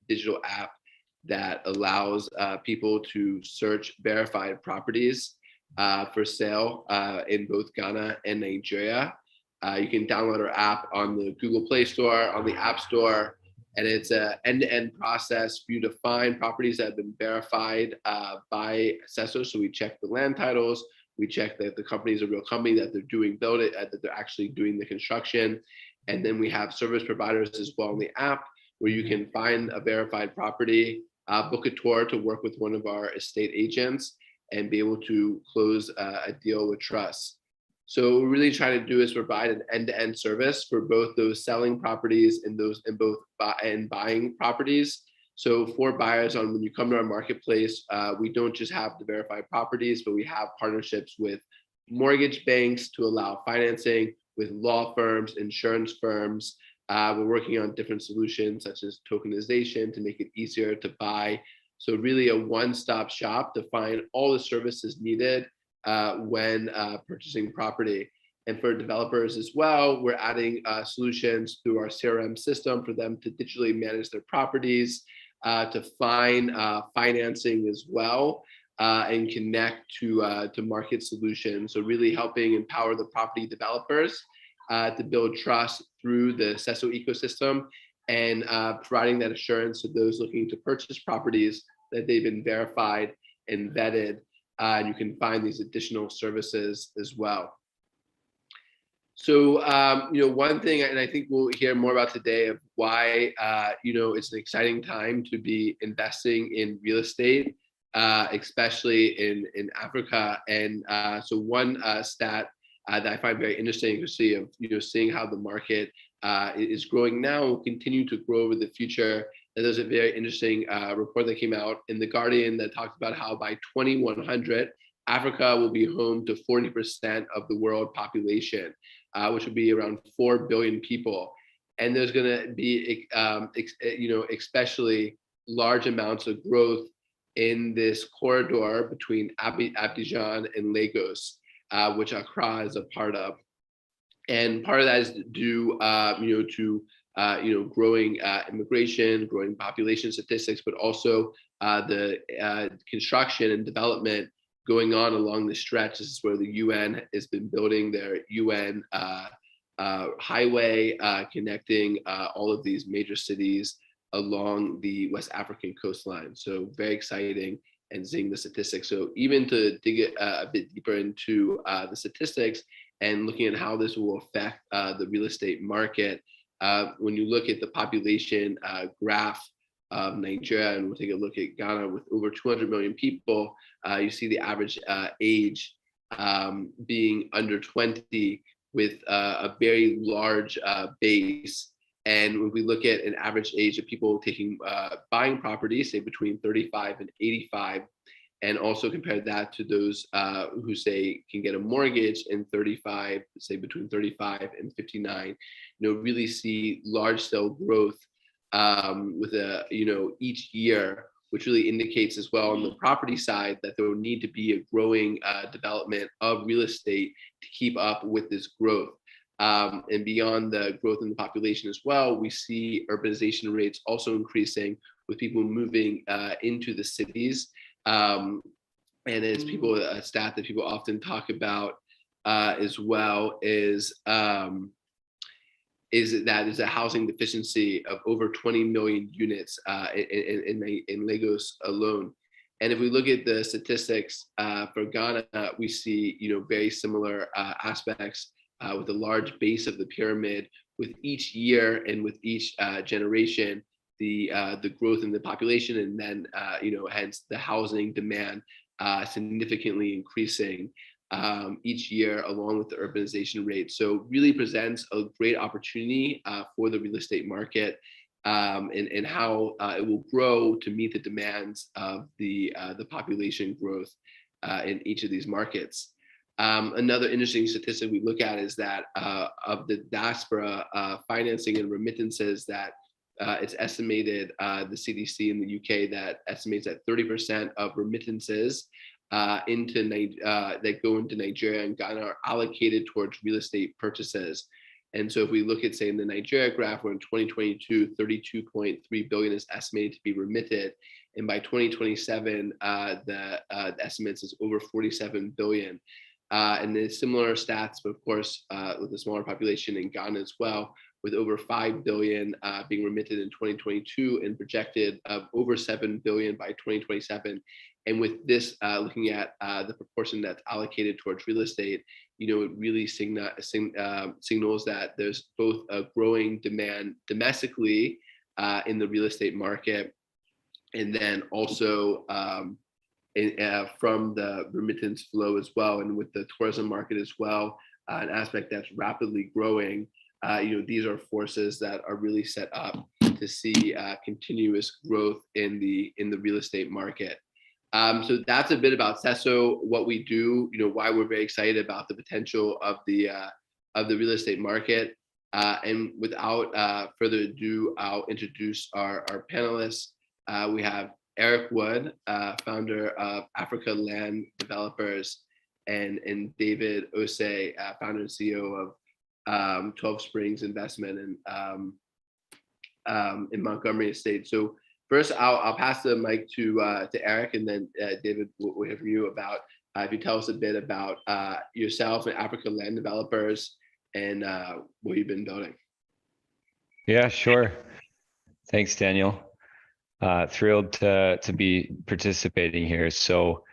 digital app that allows people to search verified properties for sale in both Ghana and Nigeria. You can download our app on the Google Play Store, on the App Store, and it's an end-to-end process for you to find properties that have been verified by Sesso. So we check the land titles, we check that the company is a real company, that they're doing build it, that they're actually doing the construction, and then we have service providers as well in the app where you can find a verified property, book a tour to work with one of our estate agents, and be able to close a deal with trust. So what we're really trying to do is provide an end-to-end service for both those selling properties and those and both buying properties. So for buyers, on when you come to our marketplace, we don't just have the verified properties, but we have partnerships with mortgage banks to allow financing, with law firms, insurance firms. We're working on different solutions such as tokenization to make it easier to buy. So really a one-stop shop to find all the services needed when purchasing property. And for developers as well, we're adding solutions through our CRM system for them to digitally manage their properties, to find financing as well, and connect to market solutions. So really helping empower the property developers to build trust through the Sesso ecosystem, and providing that assurance to those looking to purchase properties that they've been verified and vetted. And you can find these additional services as well. So, one thing, and I think we'll hear more about today, of why, it's an exciting time to be investing in real estate, especially in Africa. And so one stat that I find very interesting to see, of, seeing how the market is growing now, will continue to grow over the future. And there's a very interesting report that came out in The Guardian that talked about how by 2100, Africa will be home to 40% of the world population, which would be around 4 billion people. And there's going to be, especially large amounts of growth in this corridor between Abidjan and Lagos, which Accra is a part of. And part of that is due, to growing immigration, growing population statistics, but also the construction and development going on along the stretch. This is where the UN has been building their UN highway, connecting all of these major cities along the West African coastline. So very exciting, and seeing the statistics. So even to dig a bit deeper into the statistics and looking at how this will affect the real estate market, when you look at the population graph of Nigeria, and we'll take a look at Ghana with over 200 million people, you see the average age being under 20, with a very large base. And when we look at an average age of people buying properties, say between 35 and 85, and also compare that to those who say can get a mortgage in 35, say between 35 and 59, really see large scale growth with each year, which really indicates as well on the property side that there will need to be a growing development of real estate to keep up with this growth. And beyond the growth in the population as well, we see urbanization rates also increasing, with people moving into the cities. And as a stat that people often talk about as well is that there's a housing deficiency of over 20 million units in Lagos alone. And if we look at the statistics for Ghana, we see very similar aspects, with a large base of the pyramid. With each year and with each generation, the growth in the population, and then hence the housing demand significantly increasing each year, along with the urbanization rate. So really presents a great opportunity for the real estate market, and how it will grow to meet the demands of the population growth in each of these markets. Another interesting statistic we look at is that of the diaspora financing and remittances, that it's estimated, the CDC in the UK, that estimates that 30% of remittances that go into Nigeria and Ghana are allocated towards real estate purchases. And so if we look at, say, in the Nigeria graph, where in 2022, 32.3 billion is estimated to be remitted. And by 2027, the estimates is over 47 billion. And there's similar stats, but of course, with a smaller population in Ghana as well, with over 5 billion being remitted in 2022 and projected of over 7 billion by 2027. And with this, looking at the proportion that's allocated towards real estate, it really signals that there's both a growing demand domestically in the real estate market, and then also from the remittance flow as well, and with the tourism market as well, an aspect that's rapidly growing. These are forces that are really set up to see continuous growth in the real estate market. So that's a bit about Sesso, what we do, why we're very excited about the potential of the real estate market. And without further ado, I'll introduce our panelists. We have Eric Wood, founder of Africa Land Developers, and David Osei, founder and CEO of 12 Springs Investment in Montgomery Estate. So first, I'll pass the mic to Eric, and then David, we'll hear from you about if you tell us a bit about yourself and Africa Land Developers and what you've been building. Yeah, sure. Thanks, Daniel. Thrilled to be participating here. So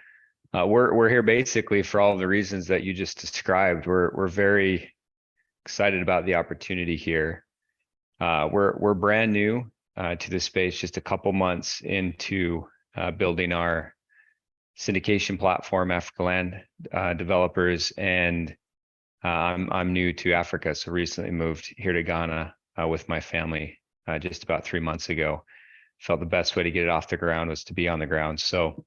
we're here basically for all of the reasons that you just described. We're very excited about the opportunity here. We're brand new to the space, just a couple months into building our syndication platform, Africa Land Developers, and I'm new to Africa, so recently moved here to Ghana with my family just about 3 months ago. Felt the best way to get it off the ground was to be on the ground. So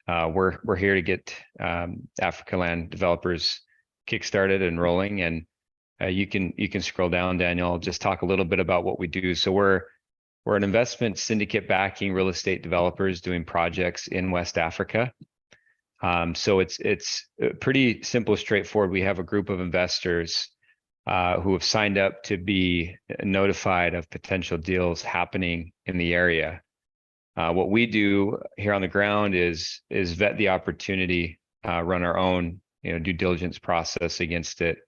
we're here to get Africa Land Developers kickstarted and rolling. And you can scroll down, Daniel. I'll just talk a little bit about what we do. So we're an investment syndicate backing real estate developers doing projects in West Africa. So it's pretty simple, straightforward. We have a group of investors who have signed up to be notified of potential deals happening in the area. What we do here on the ground is vet the opportunity, run our own due diligence process against it.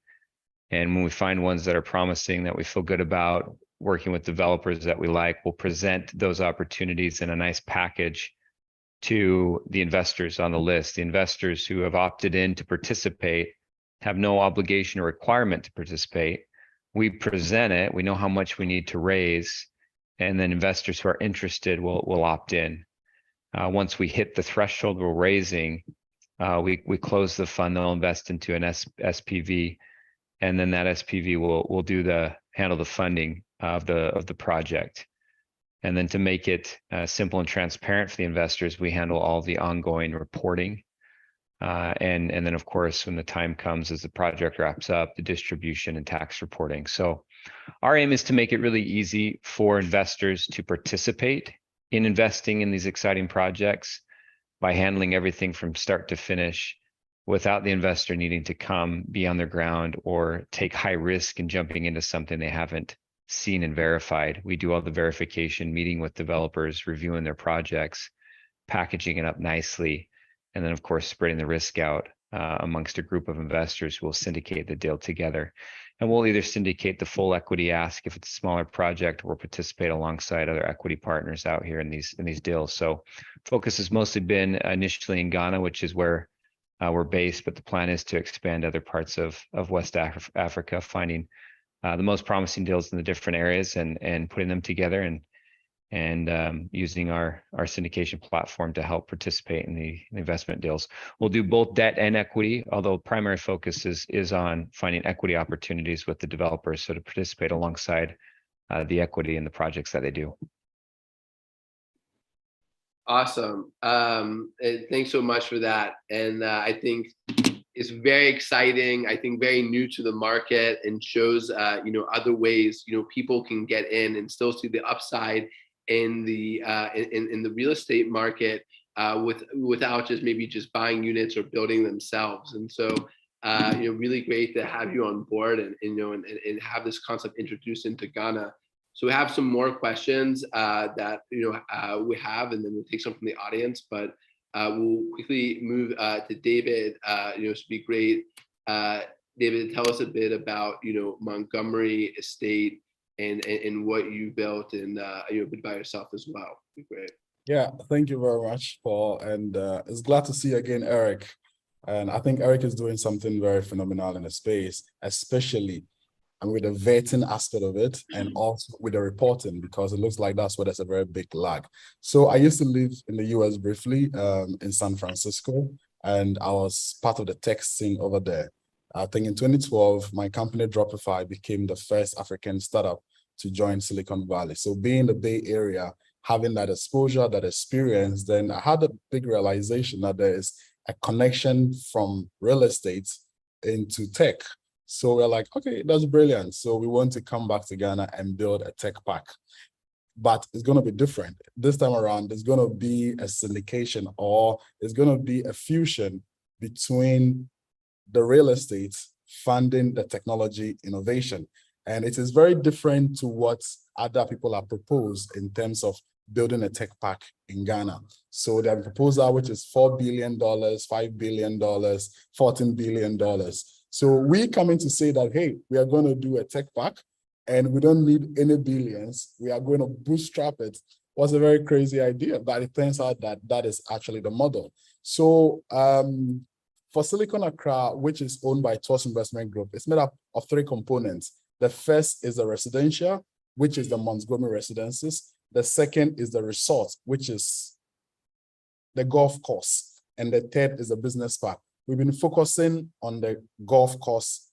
And when we find ones that are promising, that we feel good about, working with developers that we like, we'll present those opportunities in a nice package to the investors on the list. The investors who have opted in to participate have no obligation or requirement to participate. We present it, we know how much we need to raise, and then investors who are interested will opt in. Once we hit the threshold we're raising, we close the fund, they'll invest into an SPV, and then that SPV will handle the funding of the project. And then to make it simple and transparent for the investors, we handle all the ongoing reporting. And then, of course, when the time comes, as the project wraps up, the distribution and tax reporting. So our aim is to make it really easy for investors to participate in investing in these exciting projects by handling everything from start to finish without the investor needing to come be on the ground or take high risk in jumping into something they haven't seen and verified. We do all the verification, meeting with developers, reviewing their projects, packaging it up nicely, and then, of course, spreading the risk out amongst a group of investors who will syndicate the deal together. And we'll either syndicate the full equity ask if it's a smaller project, or participate alongside other equity partners out here in these deals. So focus has mostly been initially in Ghana, which is where we're based, but the plan is to expand other parts of West Africa, finding the most promising deals in the different areas and putting them together and using our syndication platform to help participate in the investment deals. We'll do both debt and equity, although primary focus is on finding equity opportunities with the developers, so to participate alongside the equity in the projects that they do. Awesome. Thanks so much for that. And I think it's very exciting. I think very new to the market, and shows other ways people can get in and still see the upside in the real estate market without just maybe just buying units or building themselves. And so really great to have you on board and have this concept introduced into Ghana. So we have some more questions that we have, and then we'll take some from the audience. But we'll quickly move to David. So it'd be great, David, tell us a bit about Montgomery Estate and what you built, and by yourself as well. It'd be great. Yeah, thank you very much, Paul, and it's glad to see you again, Eric. And I think Eric is doing something very phenomenal in the space, especially with the vetting aspect of it, and also with the reporting, because it looks like that's where there's a very big lag. So I used to live in the US briefly, in San Francisco, and I was part of the tech scene over there. I think in 2012, my company Dropify became the first African startup to join Silicon Valley. So being in the Bay Area, having that exposure, that experience, then I had a big realization that there is a connection from real estate into tech. So we're like, okay, that's brilliant. So we want to come back to Ghana and build a tech park. But it's going to be different. This time around, there's going to be a syndication, or there's going to be a fusion between the real estate funding the technology innovation. And it is very different to what other people have proposed in terms of building a tech park in Ghana. So they have a proposal which is $4 billion, $5 billion, $14 billion. So we come in to say that, hey, we are going to do a tech park and we don't need any billions. We are going to bootstrap it. Was a very crazy idea, but it turns out that that is actually the model. So for Silicon Accra, which is owned by TOS Investment Group, it's made up of three components. The first is the residential, which is the Montgomery Residences. The second is the resort, which is the golf course. And the third is the business park. We've been focusing on the golf course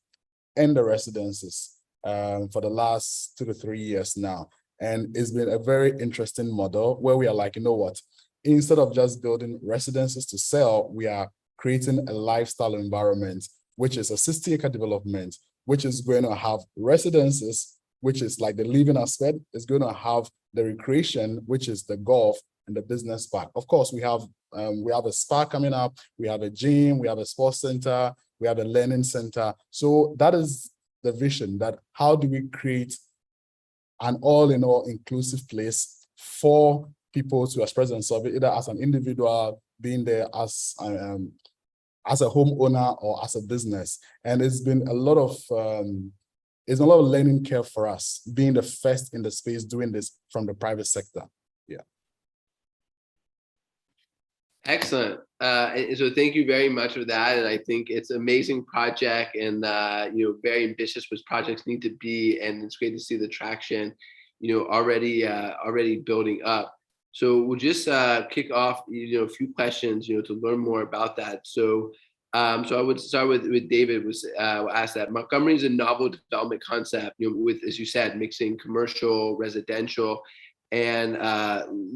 and the residences for the last 2 to 3 years now. And it's been a very interesting model where we are like, you know what, instead of just building residences to sell, we are creating a lifestyle environment, which is a 60-acre development, which is going to have residences, which is like the living aspect, is going to have the recreation, which is the golf and the business park. Of course, we have a spa coming up, we have a gym, we have a sports center, we have a learning center. So that is the vision, that how do we create an all-in-all inclusive place for people to express themselves, either as an individual, being there as a homeowner or as a business. And it's been a lot of learning curve for us, being the first in the space doing this from the private sector. Yeah. Excellent. So thank you very much for that. And I think it's an amazing project, and very ambitious, which projects need to be. And it's great to see the traction, already building up. So we'll just kick off, a few questions, to learn more about that. So I would start with David. Was asked that Montgomery is a novel development concept, with, as you said, mixing commercial, residential, and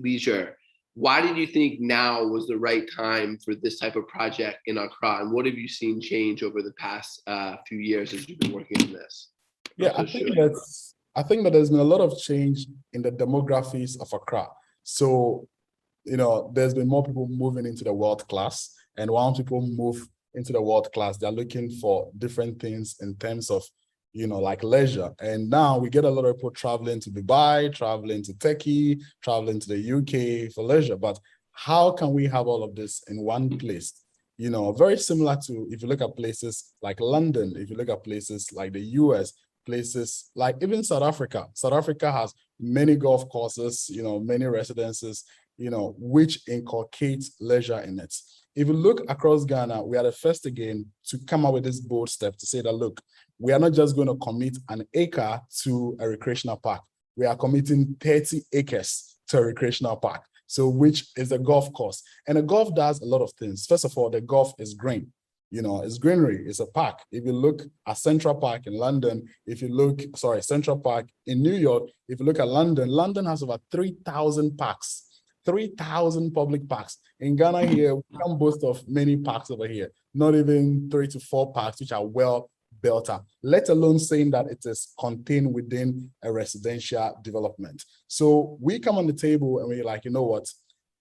leisure. Why did you think now was the right time for this type of project in Accra? And what have you seen change over the past few years as you've been working on this? Yeah, I think that there's been a lot of change in the demographics of Accra. So, there's been more people moving into the world class, and once people move into the world class, they're looking for different things in terms of, like leisure. And now we get a lot of people traveling to Dubai, traveling to Turkey, traveling to the UK for leisure. But how can we have all of this in one place? Very similar to, if you look at places like London, if you look at places like the US, places like even South Africa. South Africa has many golf courses, many residences, which inculcate leisure in it. If you look across Ghana, we are the first again to come up with this bold step to say that, look, we are not just going to commit an acre to a recreational park. We are committing 30 acres to a recreational park. So which is a golf course. And a golf does a lot of things. First of all, the golf is green. It's greenery, it's a park. If you look at Central Park in London, Central Park in New York, if you look at London, London has over 3,000 parks. 3,000 public parks. In Ghana here, we can boast of many parks over here, not even 3 to 4 parks, which are well built up, let alone saying that it is contained within a residential development. So we come on the table and we're like, you know what?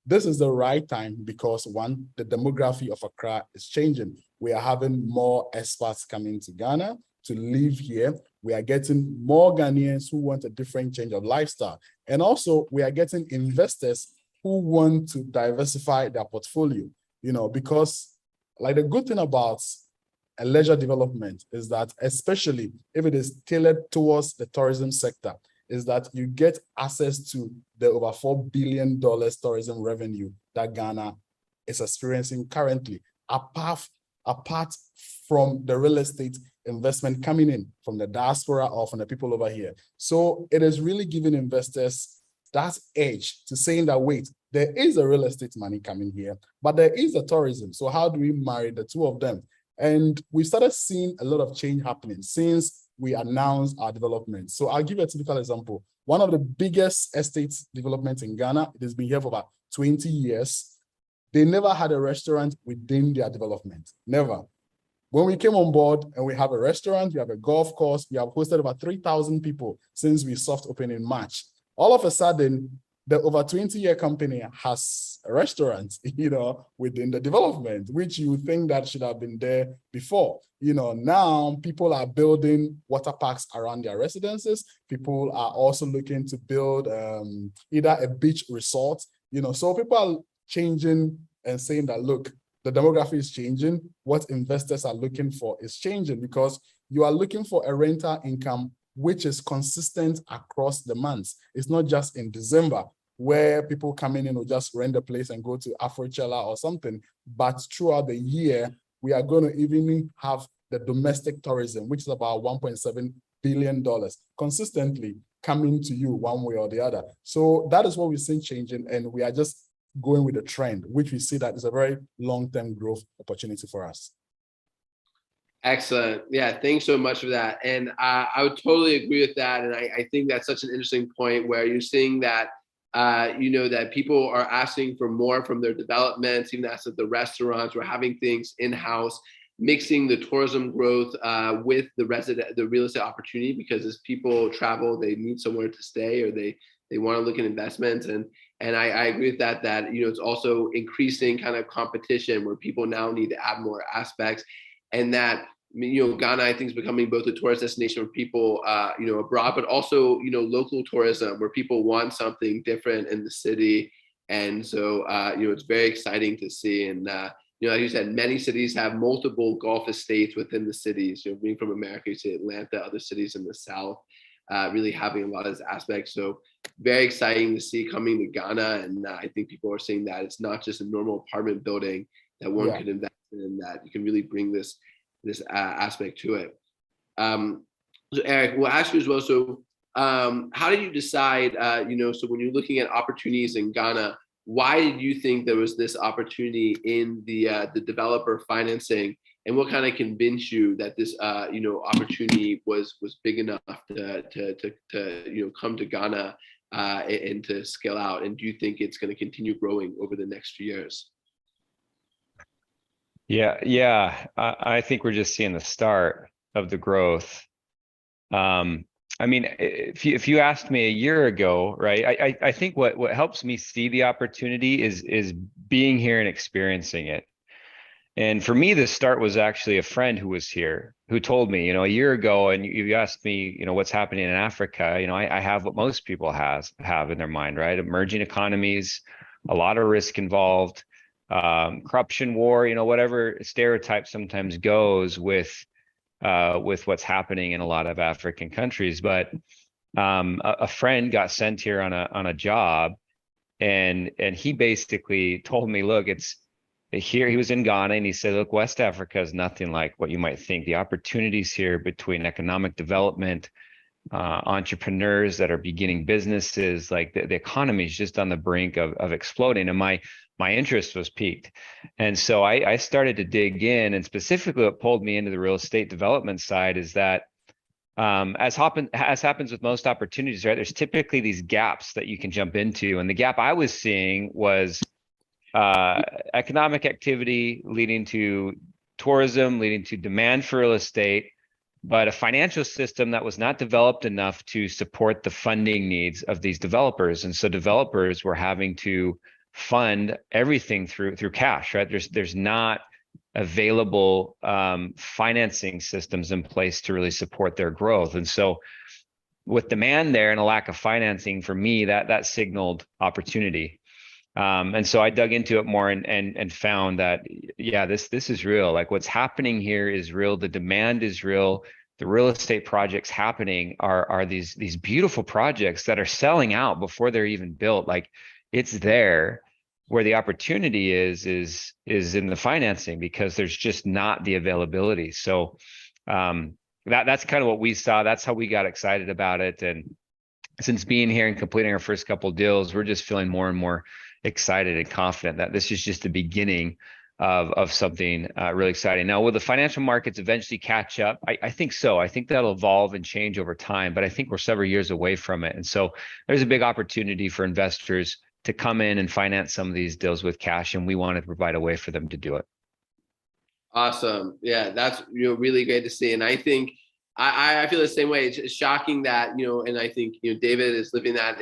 this is the right time because one, the demography of Accra is changing. We are having more expats coming to Ghana to live here. We are getting more Ghanaians who want a different change of lifestyle. And also we are getting investors who want to diversify their portfolio, because like the good thing about a leisure development is that, especially if it is tailored towards the tourism sector, is that you get access to the over $4 billion tourism revenue that Ghana is experiencing currently, apart from the real estate investment coming in from the diaspora or from the people over here. So it is really giving investors that edge to saying that, wait, there is a real estate money coming here, but there is a tourism. So how do we marry the two of them? And we started seeing a lot of change happening since we announced our development. So I'll give you a typical example. One of the biggest estate developments in Ghana, it has been here for about 20 years. They never had a restaurant within their development, never. When we came on board and we have a restaurant, we have a golf course, we have hosted about 3,000 people since we soft opened in March. All of a sudden, the over 20-year company has a restaurant, within the development, which you would think that should have been there before. Now people are building water parks around their residences. People are also looking to build either a beach resort, so people are changing and saying that, look, the demography is changing. What investors are looking for is changing because you are looking for a rental income which is consistent across the months. It's not just in December where people come in and will just rent a place and go to Afrochella or something, but throughout the year, we are going to even have the domestic tourism, which is about $1.7 billion consistently coming to you one way or the other. So that is what we've seen changing, and we are just going with the trend, which we see that is a very long-term growth opportunity for us. Excellent. Yeah, thanks so much for that. And I would totally agree with that. And I think that's such an interesting point where you're seeing that, that people are asking for more from their developments, even as at the restaurants, we're having things in-house, mixing the tourism growth with the real estate opportunity, because as people travel, they need somewhere to stay or they want to look at investments. And I agree with that, it's also increasing kind of competition where people now need to add more aspects, and that, Ghana, I think, is becoming both a tourist destination for people, abroad, but also, local tourism where people want something different in the city. And so, it's very exciting to see. And, like you said, many cities have multiple golf estates within the cities, being from America, you see Atlanta, other cities in the South, really having a lot of this aspect. So very exciting to see coming to Ghana. And I think people are saying that it's not just a normal apartment building that one could invest in, that you can really bring this aspect to it. So Eric, we'll ask you as well. So how did you decide, so when you're looking at opportunities in Ghana, why did you think there was this opportunity in the developer financing, and what kind of convinced you that this opportunity was big enough to come to Ghana and to scale out? And do you think it's going to continue growing over the next few years? Yeah. I think we're just seeing the start of the growth. I mean, if you asked me a year ago, right, I think what helps me see the opportunity is being here and experiencing it. And for me, the start was actually a friend who was here who told me, a year ago, and you asked me, what's happening in Africa. I have what most people have in their mind, right? Emerging economies, a lot of risk involved, corruption, war, whatever stereotype sometimes goes with what's happening in a lot of African countries. But a friend got sent here on a job, and he basically told me, look, it's here. He was in Ghana, and he said, look, West Africa is nothing like what you might think. The opportunities here between economic development, entrepreneurs that are beginning businesses, like the economy is just on the brink of exploding. And my interest was piqued. And so I started to dig in, and specifically what pulled me into the real estate development side is that as happens with most opportunities, right, there's typically these gaps that you can jump into. And the gap I was seeing was economic activity leading to tourism, leading to demand for real estate, but a financial system that was not developed enough to support the funding needs of these developers. And so developers were having to fund everything through cash, right? There's not available financing systems in place to really support their growth. And so with demand there and a lack of financing, for me, that signaled opportunity. And so I dug into it more and found that, yeah, this is real. Like what's happening here is real. The demand is real. The real estate projects happening are these beautiful projects that are selling out before they're even built. Like it's there. Where the opportunity is in the financing, because there's just not the availability. So that's kind of what we saw. That's how we got excited about it. And since being here and completing our first couple of deals, we're just feeling more and more excited and confident that this is just the beginning of something really exciting. Now, will the financial markets eventually catch up? I think so. I think that'll evolve and change over time, but I think we're several years away from it. And so there's a big opportunity for investors to come in and finance some of these deals with cash, and we wanted to provide a way for them to do it. Awesome. Yeah, that's really great to see. And I think I feel the same way. It's shocking that, and I think, David is living that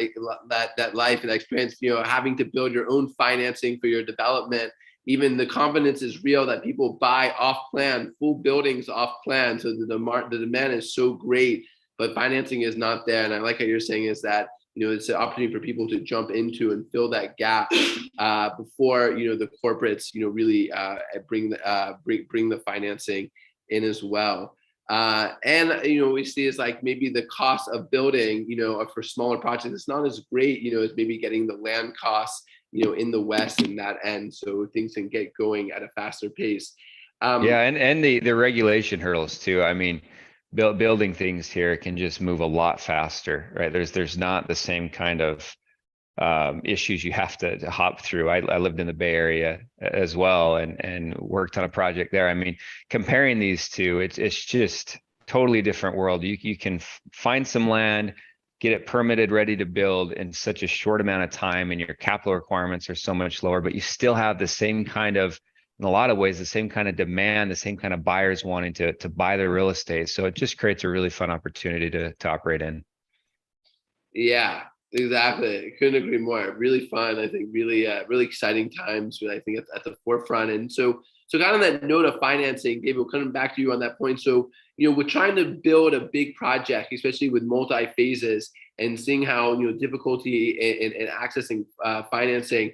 life and that experience, having to build your own financing for your development. Even the confidence is real that people buy off plan, full buildings off plan. So the demand is so great, but financing is not there. And I like how you're saying is that, it's an opportunity for people to jump into and fill that gap before, the corporates, really bring the financing in as well. And we see is like maybe the cost of building, for smaller projects, it's not as great, as maybe getting the land costs, in the West and that end. So things can get going at a faster pace. And the regulation hurdles too. I mean, building things here can just move a lot faster, right? There's not the same kind of issues you have to hop through. I lived in the Bay Area as well and worked on a project there. I mean, comparing these two, it's just totally different world. You can find some land, get it permitted, ready to build in such a short amount of time, and your capital requirements are so much lower, but you still have the same kind of, in a lot of ways, the same kind of demand, the same kind of buyers wanting to buy their real estate. So it just creates a really fun opportunity to operate in. Yeah, exactly. Couldn't agree more. Really fun. I think really exciting times. I think at the forefront. And so kind of that note of financing, David, coming back to you on that point. So, we're trying to build a big project, especially with multi phases, and seeing how, difficulty in accessing financing.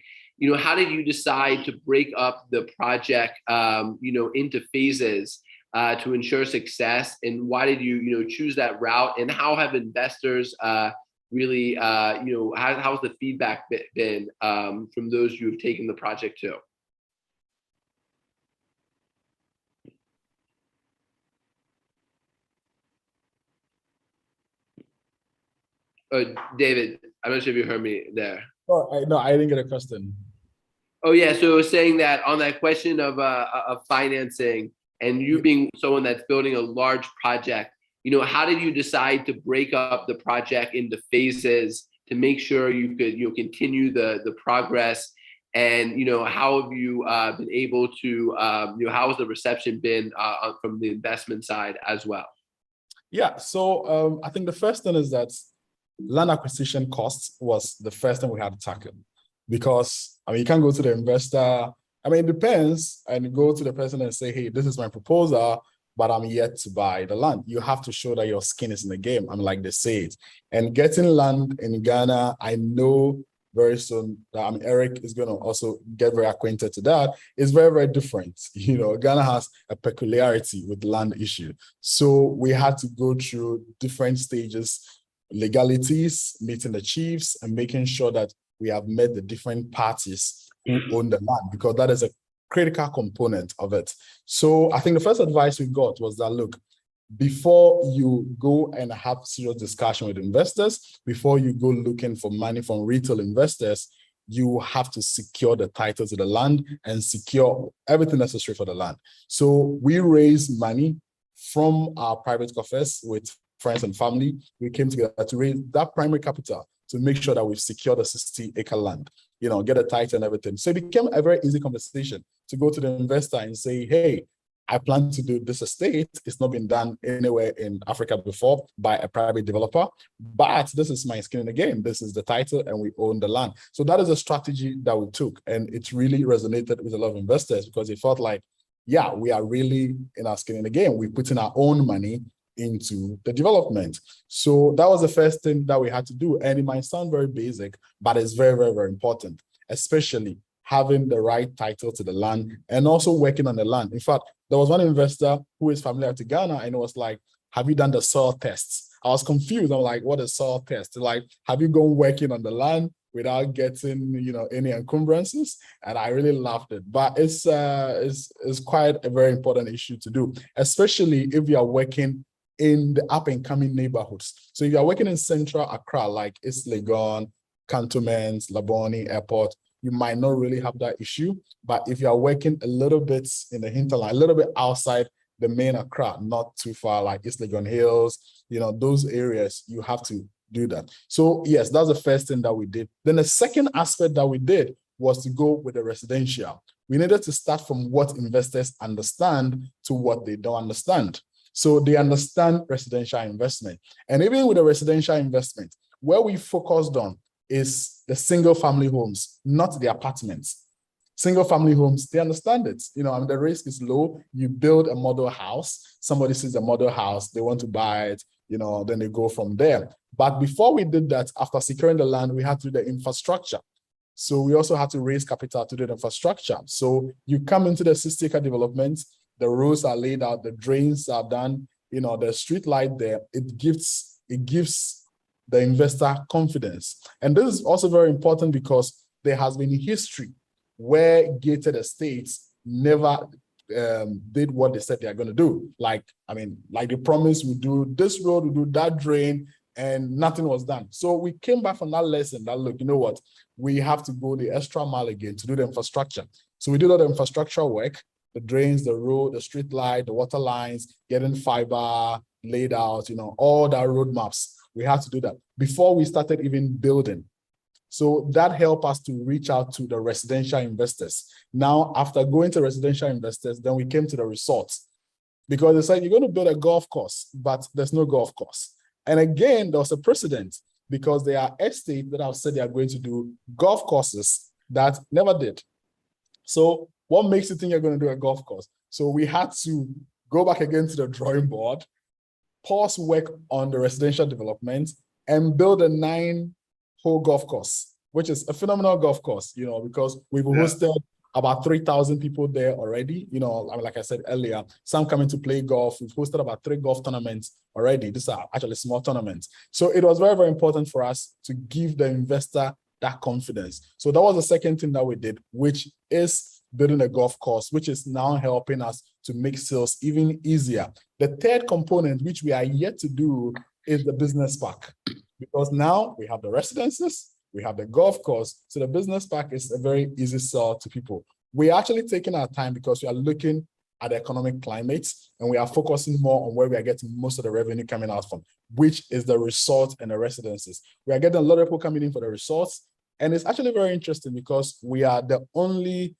How did you decide to break up the project, into phases to ensure success? And why did you, choose that route? And how have investors really, how's the feedback been from those you've taken the project to? David, I'm not sure if you heard me there. Oh, no, I didn't get a question. Oh yeah, so I was saying that on that question of financing and you being someone that's building a large project, how did you decide to break up the project into phases to make sure you could continue the progress? And how have you been able to how has the reception been from the investment side as well? Yeah, so I think the first thing is that land acquisition costs was the first thing we had to tackle, because you can't go to the investor. It depends, and go to the person and say, hey, this is my proposal, but I'm yet to buy the land. You have to show that your skin is in the game, like they say it. And getting land in Ghana, I know very soon that Eric is going to also get very acquainted to that. It's very, very different. Ghana has a peculiarity with land issue. So we had to go through different stages, legalities, meeting the chiefs, and making sure that we have met the different parties who own the land, because that is a critical component of it. So I think the first advice we got was that, look, before you go and have serious discussion with investors, before you go looking for money from retail investors, you have to secure the title to the land and secure everything necessary for the land. So we raised money from our private coffers with friends and family. We came together to raise that primary capital to make sure that we've secured a 60-acre land, get a title and everything. So it became a very easy conversation to go to the investor and say, hey, I plan to do this estate. It's not been done anywhere in Africa before by a private developer, but this is my skin in the game. This is the title and we own the land. So that is a strategy that we took, and it really resonated with a lot of investors because they felt like, yeah, we are really in our skin in the game. We put in our own money into the development. So that was the first thing that we had to do. And it might sound very basic, but it's very, very, very important, especially having the right title to the land and also working on the land. In fact, there was one investor who is familiar to Ghana and it was like, have you done the soil tests? I was confused. I'm like, what is soil test? Like, have you gone working on the land without getting, any encumbrances? And I really loved it. But it's quite a very important issue to do, especially if you are working in the up and coming neighborhoods. So if you're working in central Accra, like East Legon, Cantonments, Labone Airport, you might not really have that issue. But if you're working a little bit in the hinterland, a little bit outside the main Accra, not too far, like East Legon Hills, those areas, you have to do that. So yes, that's the first thing that we did. Then the second aspect that we did was to go with the residential. We needed to start from what investors understand to what they don't understand. So they understand residential investment. And even with the residential investment, where we focused on is the single family homes, not the apartments. Single family homes, they understand it. The risk is low. You build a model house, somebody sees a model house, they want to buy it, then they go from there. But before we did that, after securing the land, we had to do the infrastructure. So we also had to raise capital to do the infrastructure. So you come into the 60-acre development, the roads are laid out, the drains are done, the street light there, it gives the investor confidence. And this is also very important because there has been history where gated estates never did what they said they are going to do. Like they promised we do this road, we do that drain, and nothing was done. So we came back from that lesson that, look, you know what? We have to go the extra mile again to do the infrastructure. So we did all the infrastructure work, the drains, the road, the street light, the water lines, getting fiber laid out, all that road maps. We had to do that before we started even building. So that helped us to reach out to the residential investors. Now, after going to residential investors, then we came to the resorts because they said, you're going to build a golf course, but there's no golf course. And again, there was a precedent because there are estates that have said they are going to do golf courses that never did. So what makes you think you're going to do a golf course? So we had to go back again to the drawing board, pause work on the residential development, and build a 9-hole golf course, which is a phenomenal golf course, because we've hosted about 3,000 people there already. Like I said earlier, some coming to play golf. We've hosted about 3 golf tournaments already. These are actually small tournaments. So it was very, very important for us to give the investor that confidence. So that was the second thing that we did, which is building a golf course, which is now helping us to make sales even easier. The third component, which we are yet to do, is the business park. Because now we have the residences, we have the golf course. So the business park is a very easy sell to people. We are actually taking our time because we are looking at the economic climate and we are focusing more on where we are getting most of the revenue coming out from, which is the resort and the residences. We are getting a lot of people coming in for the resorts. And it's actually very interesting because we are the only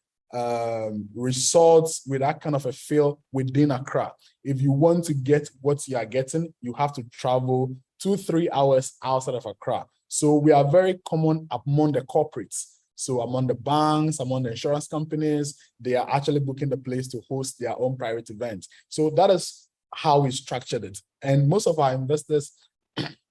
resorts with that kind of a feel within Accra. If you want to get what you are getting, you have to travel 2-3 hours outside of Accra. So we are very common among the corporates. So among the banks, among the insurance companies, they are actually booking the place to host their own private events. So that is how we structured it. And most of our investors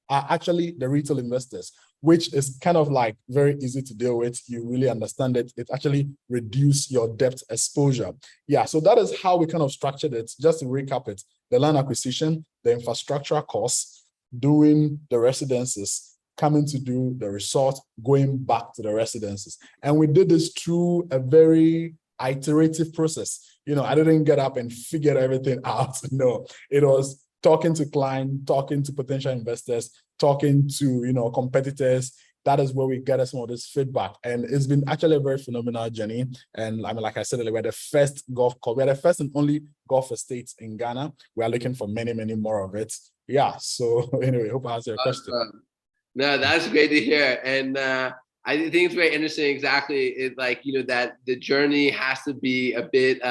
are actually the retail investors, which is kind of like very easy to deal with. You really understand it. It actually reduces your debt exposure. Yeah, so that is how we kind of structured it. Just to recap it, the land acquisition, the infrastructure costs, doing the residences, coming to do the resort, going back to the residences. And we did this through a very iterative process. I didn't get up and figure everything out. No, it was talking to clients, talking to potential investors, talking to, competitors. That is where we get some of this feedback. And it's been actually a very phenomenal journey. And like I said, we're the first golf course. We're the first and only golf estate in Ghana. We are looking for many, many more of it. Yeah. So anyway, hope I answered your question. No, that's great to hear. And I think it's very interesting. Exactly. It like, that the journey has to be a bit,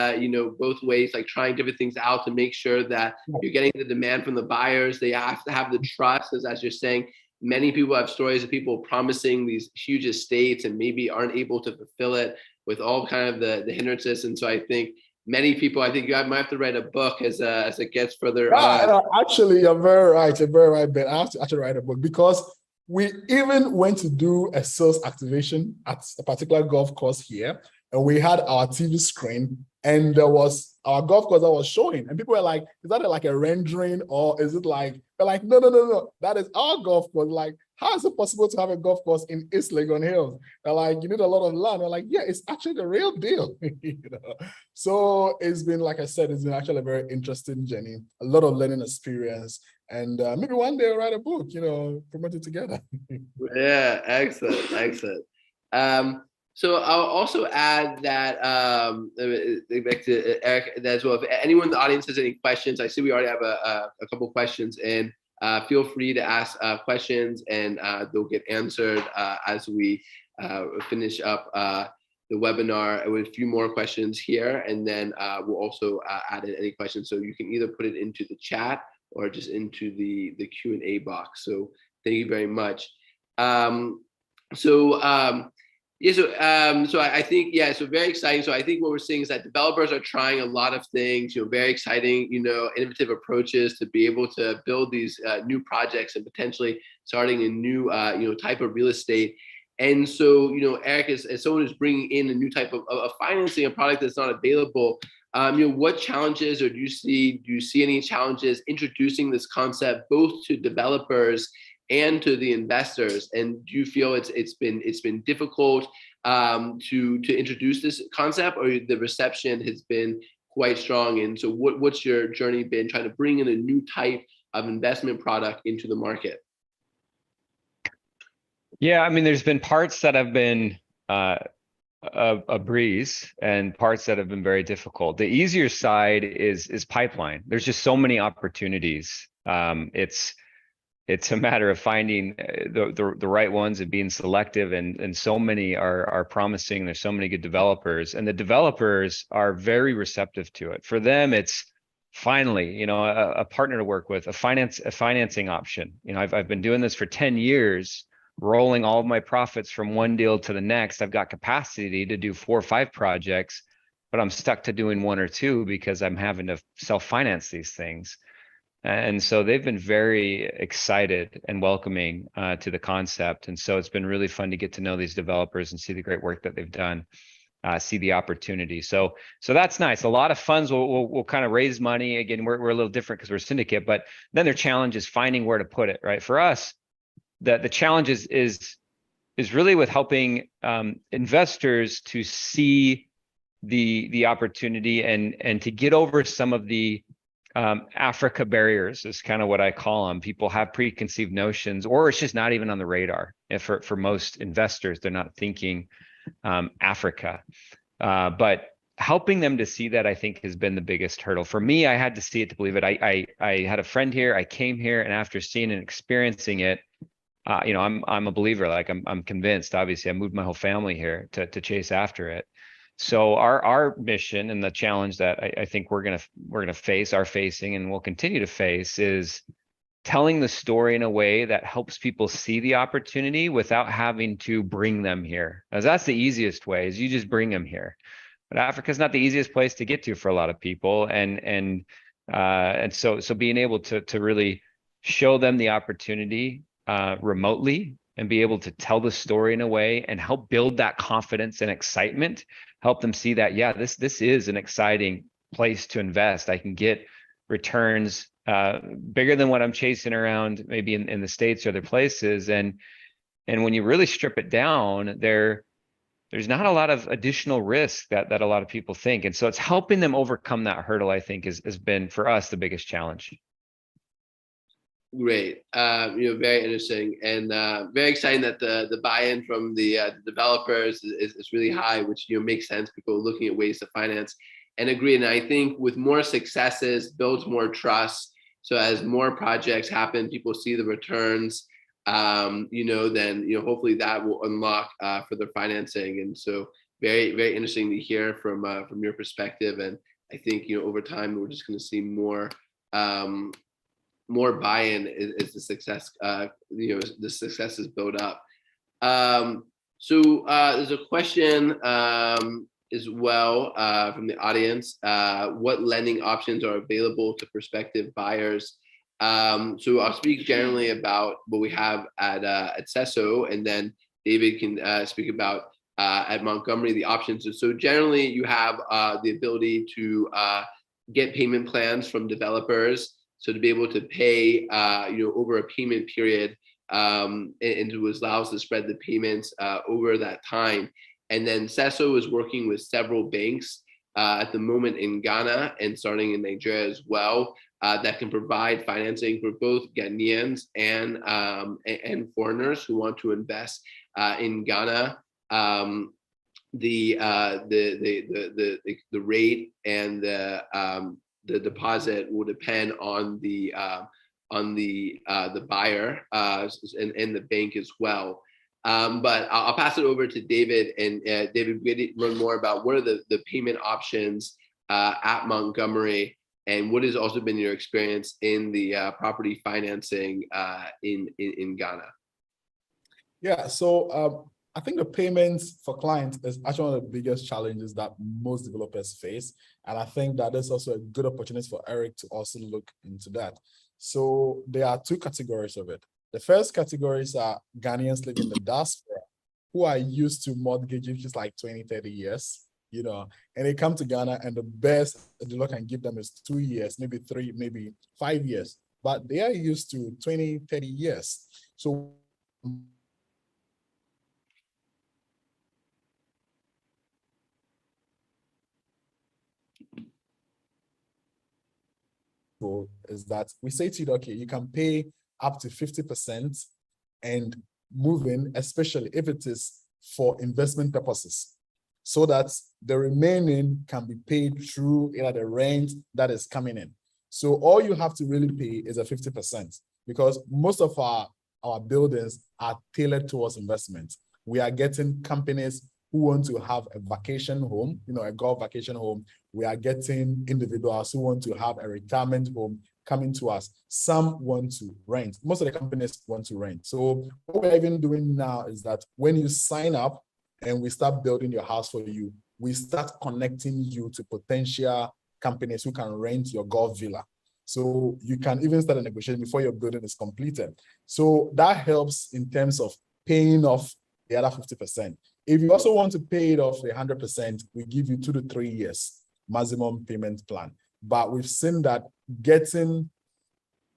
both ways, like trying different things out to make sure that you're getting the demand from the buyers. They have to have the trust, as you're saying. Many people have stories of people promising these huge estates and maybe aren't able to fulfill it with all kind of the hindrances. And so I think many people, I think you might have to write a book as it gets further on. Actually, you're very right. You're very right, Ben. I have to actually write a book because we even went to do a sales activation at a particular golf course here, and we had our TV screen, and there was our golf course that was showing, and people were like, "Is that like a rendering, or is it like?" They're like, "No, no, no, no, that is our golf course." Like, how is it possible to have a golf course in East Legon Hills? They're like, "You need a lot of land." They're like, "Yeah, it's actually the real deal." So it's been, like I said, it's been actually a very interesting journey, a lot of learning experience. And maybe one day I'll write a book, promote it together. Yeah, excellent, excellent. So I'll also add that back to Eric as well. If anyone in the audience has any questions, I see we already have a couple questions in. Feel free to ask questions, and they'll get answered as we finish up the webinar with a few more questions here, and then we'll also add in any questions. So you can either put it into the chat or just into the Q&A box. So thank you very much. So I think, so very exciting. So I think what we're seeing is that developers are trying a lot of things, very exciting, innovative approaches to be able to build these new projects and potentially starting a new, type of real estate. And so, Eric, as someone who's bringing in a new type of financing, a product that's not available, what challenges, or do you see any challenges introducing this concept both to developers and to the investors? And do you feel it's been difficult to introduce this concept, or the reception has been quite strong? And so what's your journey been trying to bring in a new type of investment product into the market? Yeah, I mean, there's been parts that have been a breeze and parts that have been very difficult. The easier side is pipeline. There's just so many opportunities. It's a matter of finding the right ones and being selective, and so many are promising. There's so many good developers, and the developers are very receptive to it. For them, it's finally, a partner to work with, a financing option. I've been doing this for 10 years, rolling all of my profits from one deal to the next. I've got capacity to do 4 or 5 projects, but I'm stuck to doing 1 or 2 because I'm having to self-finance these things. And so they've been very excited and welcoming to the concept. And so it's been really fun to get to know these developers and see the great work that they've done, see the opportunity. So that's nice. A lot of funds will kind of raise money. Again, we're a little different because we're a syndicate, but then their challenge is finding where to put it, right? For us, the challenge is really with helping investors to see the opportunity and to get over some of the Africa barriers is kind of what I call them. People have preconceived notions, or it's just not even on the radar. If for most investors, they're not thinking Africa. But helping them to see that, I think, has been the biggest hurdle. For me, I had to see it to believe it. I had a friend here. I came here, and after seeing and experiencing it, I'm a believer. Like I'm convinced. Obviously, I moved my whole family here to chase after it. So our mission and the challenge that I think we're gonna face, are facing, and will continue to face, is telling the story in a way that helps people see the opportunity without having to bring them here. As that's the easiest way, is you just bring them here. But Africa's not the easiest place to get to for a lot of people, and so being able to really show them the opportunity remotely, and be able to tell the story in a way and help build that confidence and excitement, help them see that, yeah, this is an exciting place to invest. I can get returns bigger than what I'm chasing around maybe in the States or other places. And when you really strip it down, there's not a lot of additional risk that a lot of people think. And so it's helping them overcome that hurdle, I think, has been for us the biggest challenge. Great, very interesting, and very exciting that the buy-in from the developers is really high, which makes sense. People are looking at ways to finance, and agree. And I think with more successes builds more trust. So as more projects happen, people see the returns, then hopefully that will unlock further financing. And so very, very interesting to hear from your perspective. And I think over time we're just going to see more buy-in as the success the success is built up. So there's a question as well from the audience. What lending options are available to prospective buyers? So I'll speak generally about what we have at Sesso, and then David can speak about at Montgomery the options. So generally, you have the ability to get payment plans from developers, so to be able to pay over a payment period, and it allows to spread the payments over that time. And then Sesso is working with several banks at the moment in Ghana and starting in Nigeria as well, that can provide financing for both Ghanaians and foreigners who want to invest in Ghana. The rate and the deposit will depend on the buyer and the bank as well. But I'll pass it over to David, and David, we can learn more about what are the payment options at Montgomery, and what has also been your experience in the property financing in Ghana. Yeah, so I think the payments for clients is actually one of the biggest challenges that most developers face. And I think that is also a good opportunity for Eric to also look into that. So there are two categories of it. The first categories are Ghanaians living in the diaspora who are used to mortgages like 20, 30 years, and they come to Ghana and the best the dealer can give them is 2 years, maybe 3, maybe 5 years, but they are used to 20, 30 years. So is that we say to you, okay, you can pay up to 50% and move in, especially if it is for investment purposes, so that the remaining can be paid through the rent that is coming in. So all you have to really pay is a 50%, because most of our buildings are tailored towards investment. We are getting companies who want to have a vacation home, a golf vacation home. We are getting individuals who want to have a retirement home coming to us. Some want to rent. Most of the companies want to rent. So what we're even doing now is that when you sign up and we start building your house for you, we start connecting you to potential companies who can rent your golf villa. So you can even start a negotiation before your building is completed. So that helps in terms of paying off the other 50%. If you also want to pay it off 100%, we give you 2 to 3 years maximum payment plan. But we've seen that getting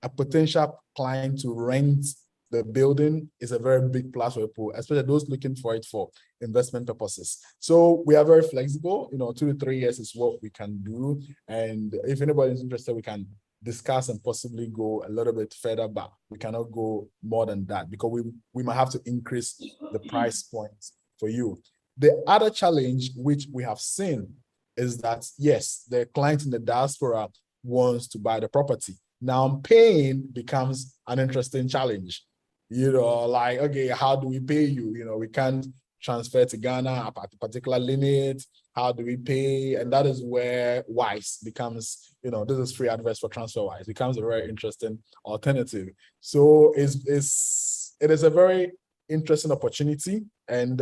a potential client to rent the building is a very big plus for people, especially those looking for it for investment purposes. So we are very flexible. 2 to 3 years is what we can do. And if anybody is interested, we can discuss and possibly go a little bit further, but we cannot go more than that because we might have to increase the price points for you. The other challenge which we have seen is that, yes, the client in the diaspora wants to buy the property. Now paying becomes an interesting challenge. Like, okay, how do we pay you? We can't transfer to Ghana at a particular limit. How do we pay? And that is where Wise becomes, this is free advice for TransferWise, becomes a very interesting alternative. So it is a very interesting opportunity. And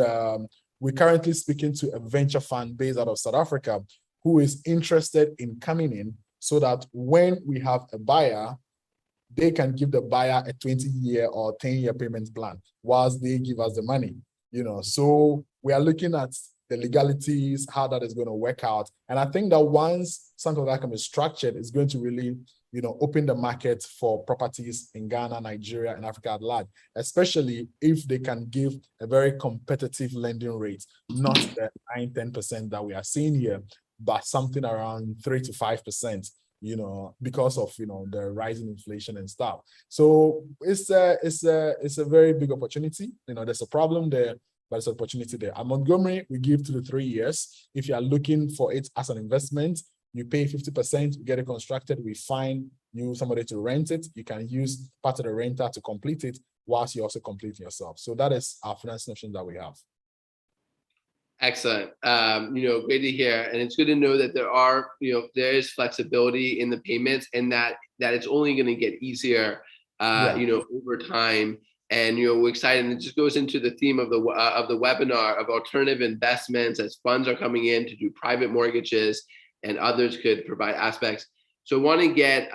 we're currently speaking to a venture fund based out of South Africa who is interested in coming in so that when we have a buyer, they can give the buyer a 20-year or 10-year payment plan whilst they give us the money. So we are looking at the legalities, how that is going to work out. And I think that once something like that is structured, it's going to really, open the market for properties in Ghana, Nigeria, and Africa at large, especially if they can give a very competitive lending rate, not the 9-10% that we are seeing here, but something around 3 to 5%. Because of the rising inflation and stuff. So it's a very big opportunity. There's a problem there, but it's an opportunity there. At Montgomery, we give 2 to 3 years. If you are looking for it as an investment, you pay 50%, you get it constructed, we find you somebody to rent it. You can use part of the renter to complete it. whilst you're also completing yourself. So that is our financing option that we have. Excellent. Great to hear. And it's good to know that there is flexibility in the payments, and that it's only going to get easier, over time. And, we're excited. And it just goes into the theme of the webinar of alternative investments as funds are coming in to do private mortgages, and others could provide aspects. So I want to get,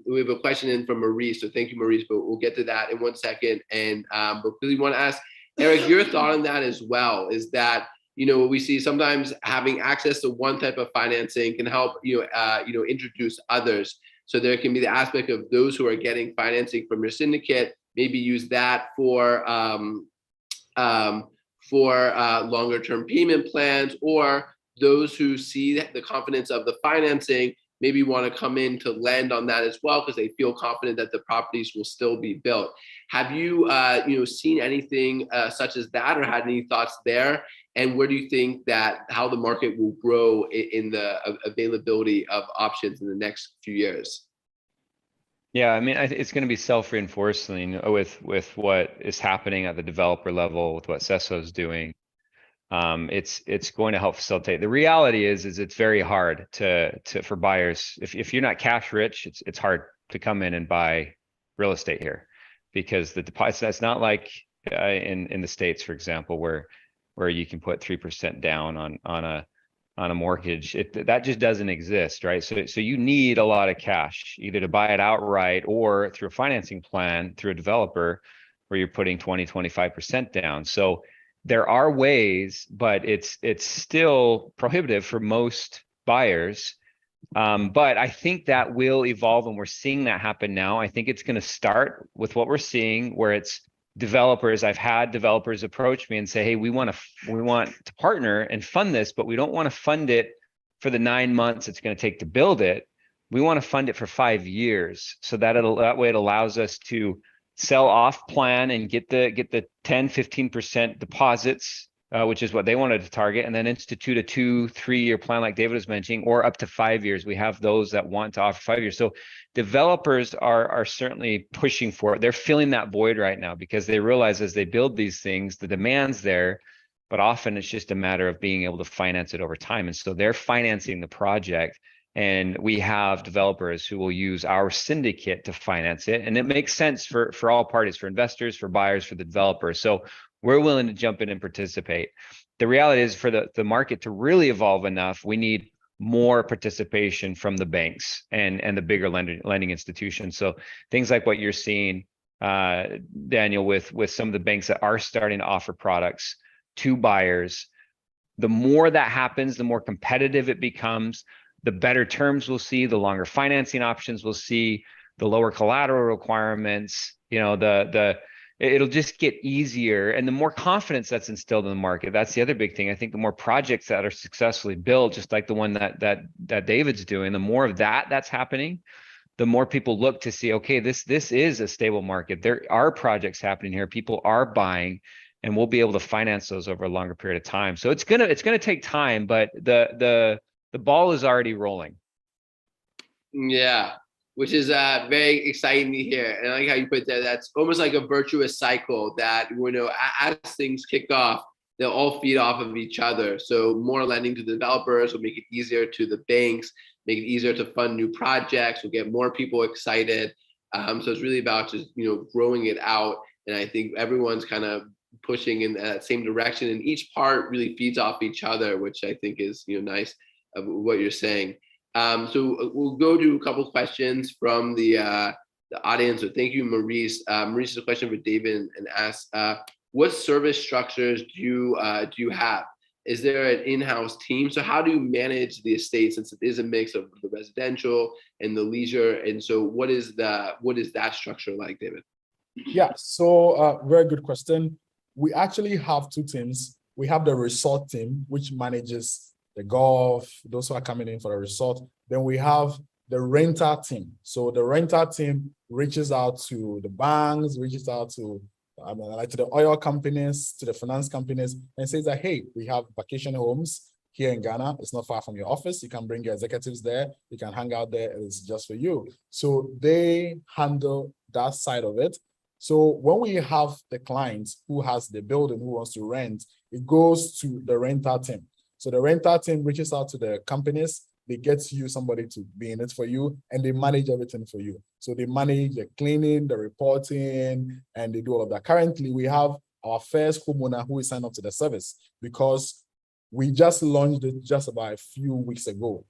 we have a question in from Maurice. So thank you, Maurice, but we'll get to that in 1 second. And, but really want to ask, Eric, your thought on that as well, is that, we see sometimes having access to one type of financing can help, introduce others. So there can be the aspect of those who are getting financing from your syndicate, maybe use that for longer term payment plans, or those who see the confidence of the financing maybe want to come in to lend on that as well, because they feel confident that the properties will still be built. Have you, seen anything such as that, or had any thoughts there? And where do you think that how the market will grow in the availability of options in the next few years? Yeah, I mean, it's going to be self-reinforcing with what is happening at the developer level, with what CESO is doing. It's going to help facilitate. The reality is it's very hard for buyers. If you're not cash rich, it's hard to come in and buy real estate here, because the deposits, that's not like in the States, for example, where you can put 3% down on a mortgage. That just doesn't exist, right? So you need a lot of cash, either to buy it outright or through a financing plan through a developer where you're putting 20-25% down. So there are ways, but it's still prohibitive for most buyers. But I think that will evolve, and we're seeing that happen now. I think it's going to start with what we're seeing, where it's developers. I've had developers approach me and say, hey, we want to partner and fund this, but we don't want to fund it for the 9 months it's going to take to build it. We want to fund it for 5 years, so that way it allows us to sell off plan and get the 10-15% deposits, which is what they wanted to target, and then institute a 2-3 year plan like David was mentioning, or up to 5 years. We have those that want to offer 5 years. So developers are certainly pushing for it. They're filling that void right now, because they realize as they build these things, the demand's there, but often it's just a matter of being able to finance it over time. And so they're financing the project. And we have developers who will use our syndicate to finance it. And it makes sense for all parties, for investors, for buyers, for the developers. So we're willing to jump in and participate. The reality is, for the market to really evolve enough, we need more participation from the banks and the bigger lending institutions. So things like what you're seeing, Daniel, with some of the banks that are starting to offer products to buyers. The more that happens, the more competitive it becomes, the better terms we'll see, the longer financing options we'll see, the lower collateral requirements, it'll just get easier. And the more confidence that's instilled in the market, that's the other big thing. I think the more projects that are successfully built, just like the one that David's doing, the more of that's happening, the more people look to see, okay, this is a stable market. There are projects happening here. People are buying, and we'll be able to finance those over a longer period of time. So it's gonna take time, but the ball is already rolling. Yeah, which is very exciting to hear. And I like how you put that. That's almost like a virtuous cycle that, as things kick off, they'll all feed off of each other. So more lending to the developers will make it easier to the banks, make it easier to fund new projects, will get more people excited. So it's really about just, growing it out. And I think everyone's kind of pushing in that same direction, and each part really feeds off each other, which I think is, nice of what you're saying. So we'll go to a couple questions from the audience. So thank you, Maurice. Maurice has a question for David and asks, what service structures do you have? Is there an in-house team? So how do you manage the estate, since it is a mix of the residential and the leisure? And so what is that structure like, David? Yeah, so very good question. We actually have two teams. We have the resort team, which manages the golf, those who are coming in for the resort. Then we have the renter team. So the renter team reaches out to the banks, reaches out to the oil companies, to the finance companies, and says that, hey, we have vacation homes here in Ghana. It's not far from your office. You can bring your executives there. You can hang out there. It's just for you. So they handle that side of it. So when we have the client who has the building who wants to rent, it goes to the rental team. So the rental team reaches out to the companies, they get you somebody to be in it for you, and they manage everything for you. So they manage the cleaning, the reporting, and they do all of that. Currently, we have our first homeowner who is signed up to the service because we just launched it just about a few weeks ago.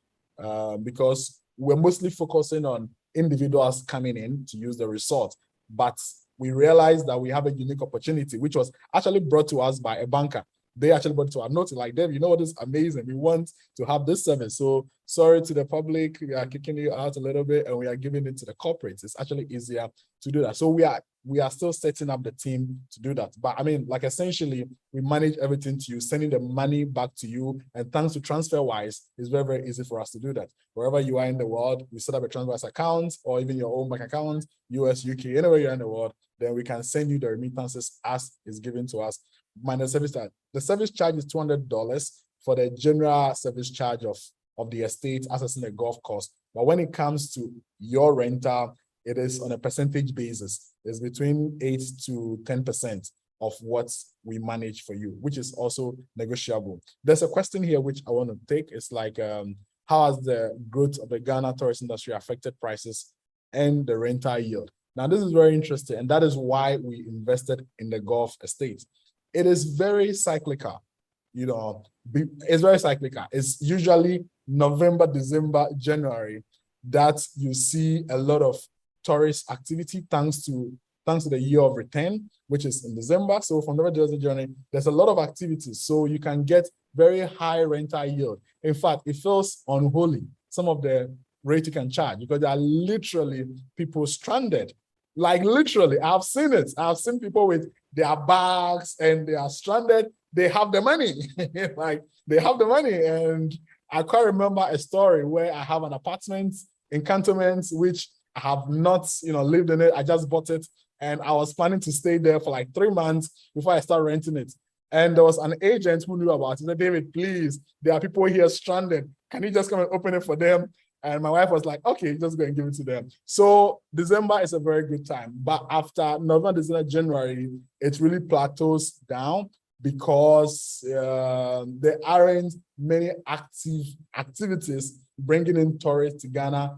Because we're mostly focusing on individuals coming in to use the resort, but we realized that we have a unique opportunity, which was actually brought to us by a banker. They actually brought it to our notice, like, Dave, you know what is amazing? We want to have this service. So sorry to the public, we are kicking you out a little bit and we are giving it to the corporates. It's actually easier to do that. So we are still setting up the team to do that. But I mean, like essentially, we manage everything to you, sending the money back to you. And thanks to TransferWise, it's very, very easy for us to do that. Wherever you are in the world, we set up a TransferWise account or even your own bank account, US, UK, anywhere you're in the world, then we can send you the remittances as is given to us. Minus service charge. The service charge is $200 for the general service charge of the estate accessing the golf course. But when it comes to your rental, it is on a percentage basis. It's between 8 to 10% of what we manage for you, which is also negotiable. There's a question here which I want to take. It's like, how has the growth of the Ghana tourist industry affected prices and the rental yield? Now, this is very interesting, and that is why we invested in the golf estate. It is very cyclical, you know, it's very cyclical. It's usually November, December, January that you see a lot of tourist activity thanks to the year of return, which is in December. So from November to January, there's a lot of activities. So you can get very high rental yield. In fact, it feels unholy, some of the rate you can charge, because there are literally people stranded. Like literally, I've seen it. I've seen people with their bags and they are stranded. They have the money, like they have the money. And I can't remember a story where I have an apartment in Cantonment, which I have not, lived in it. I just bought it and I was planning to stay there for like 3 months before I start renting it. And there was an agent who knew about it. He said, David, please, there are people here stranded. Can you just come and open it for them? And my wife was like, okay, just go and give it to them. So December is a very good time. But after November, December, January, it really plateaus down because there aren't many active activities bringing in tourists to Ghana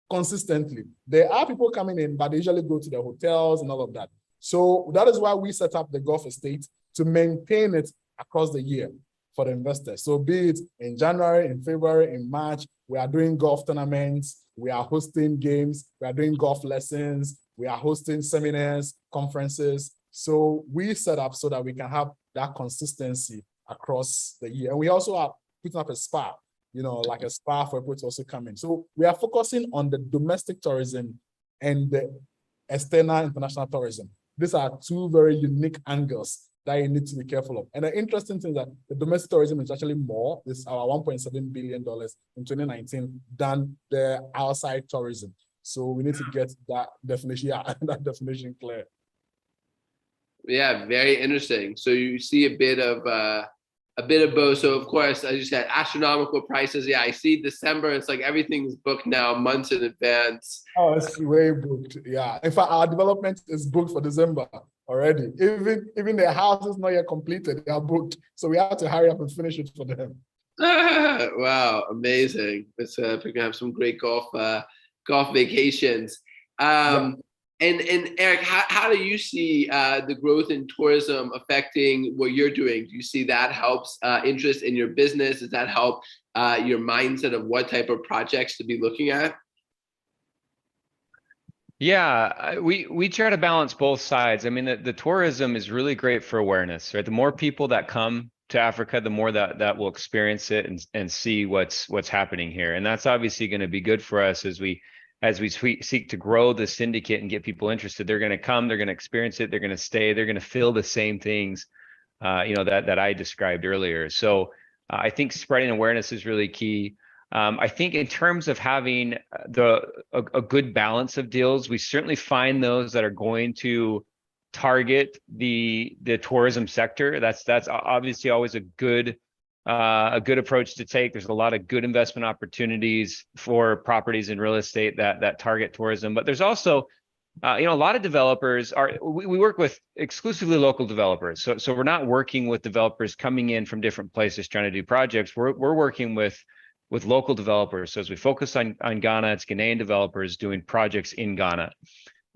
consistently. There are people coming in, but they usually go to the hotels and all of that. So that is why we set up the golf estate to maintain it across the year for the investors. So be it in January, in February, in March, we are doing golf tournaments, we are hosting games, we are doing golf lessons, we are hosting seminars, conferences. So we set up so that we can have that consistency across the year. And we also are putting up a spa, like a spa for people to also come in. So we are focusing on the domestic tourism and the external international tourism. These are two very unique angles that you need to be careful of. And the interesting thing is that the domestic tourism is actually more, it's our $1.7 billion in 2019 than the outside tourism. So we need to get that definition, that definition clear. Yeah, very interesting. So you see a bit of both. So of course, as you said, astronomical prices. Yeah, I see December. It's like everything's booked now, months in advance. Oh, it's way booked. Yeah. In fact, our development is booked for December already. Even the house is not yet completed. They are booked. So we have to hurry up and finish it for them. Wow, amazing. Let's we can have some great golf vacations. Yeah. And Eric, how do you see the growth in tourism affecting what you're doing? Do you see that helps interest in your business? Does that help your mindset of what type of projects to be looking at? Yeah, we try to balance both sides. I mean, the tourism is really great for awareness, right? The more people that come to Africa, the more that will experience it and see what's happening here. And that's obviously going to be good for us as we seek to grow the syndicate and get people interested. They're going to come, they're going to experience it, they're going to stay, they're going to feel the same things, that I described earlier. So I think spreading awareness is really key. I think in terms of having a good balance of deals, we certainly find those that are going to target the tourism sector. That's obviously always a good approach to take. There's a lot of good investment opportunities for properties in real estate that target tourism, but there's also A lot of developers we work with exclusively local developers. So we're not working with developers coming in from different places trying to do projects. We're working with local developers. So as we focus on Ghana, it's Ghanaian developers doing projects in Ghana.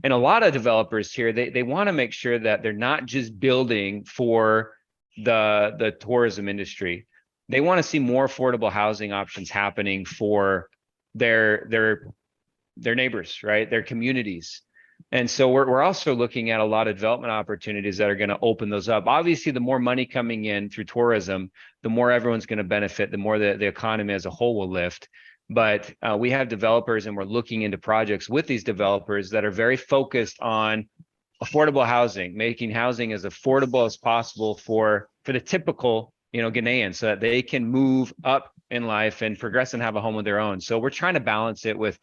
And a lot of developers here, they want to make sure that they're not just building for the tourism industry. They want to see more affordable housing options happening for their neighbors, right? Their communities. And so we're also looking at a lot of development opportunities that are going to open those up. Obviously, the more money coming in through tourism, the more everyone's going to benefit, the more the economy as a whole will lift. But we have developers, and we're looking into projects with these developers that are very focused on affordable housing, making housing as affordable as possible for the typical Ghanaian, so that they can move up in life and progress and have a home of their own. So we're trying to balance it with